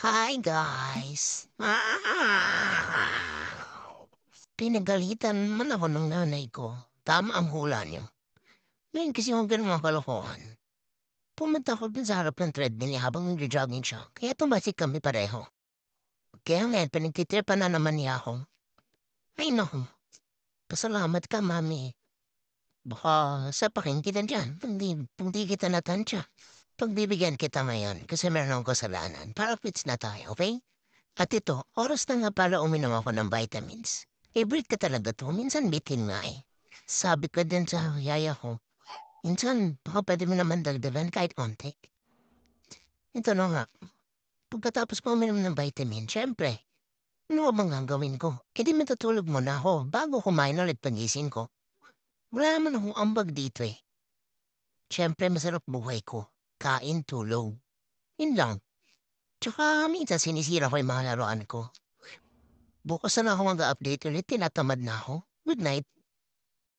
Hi guys. Pinagalitan man ako ng nanay ko. Tama ang hula niyo. Ngayon kasi yung ganun mga kalokohan. Pumunta ako dun sa harap ng treadmill niya habang nag-jogging siya. Kaya tumasik kami pareho. Kaya ngayon, pinagtitripan na naman niya ako. Ay naku, pasalamat ka mami. Baka sapakin kita dyan. Kung di kita natansya. Pagbibigyan kita ngayon kasi meron akong kasalanan. Para fits na tayo, okay? At ito, oras na nga para uminom ako ng vitamins. Favorite ka talaga to. Minsan bitin nga eh. Sabi ko din sa yaya ko, minsan baka pwede mo naman dagdagan kahit konti. Ito na nga, pagkatapos ko uminom ng vitamin, syempre, ano bang gagawin ko? E di matutulog muna ako bago kumain ulit pagising ko. Wala naman akong ambag dito eh. Syempre masarap buhay ko. Kain, tulog. Yun lang. Tsaka minsan sinisira ko yung mga laruan ko. Bukas na ako mag-update ulit, tinatamad na ako. Good night.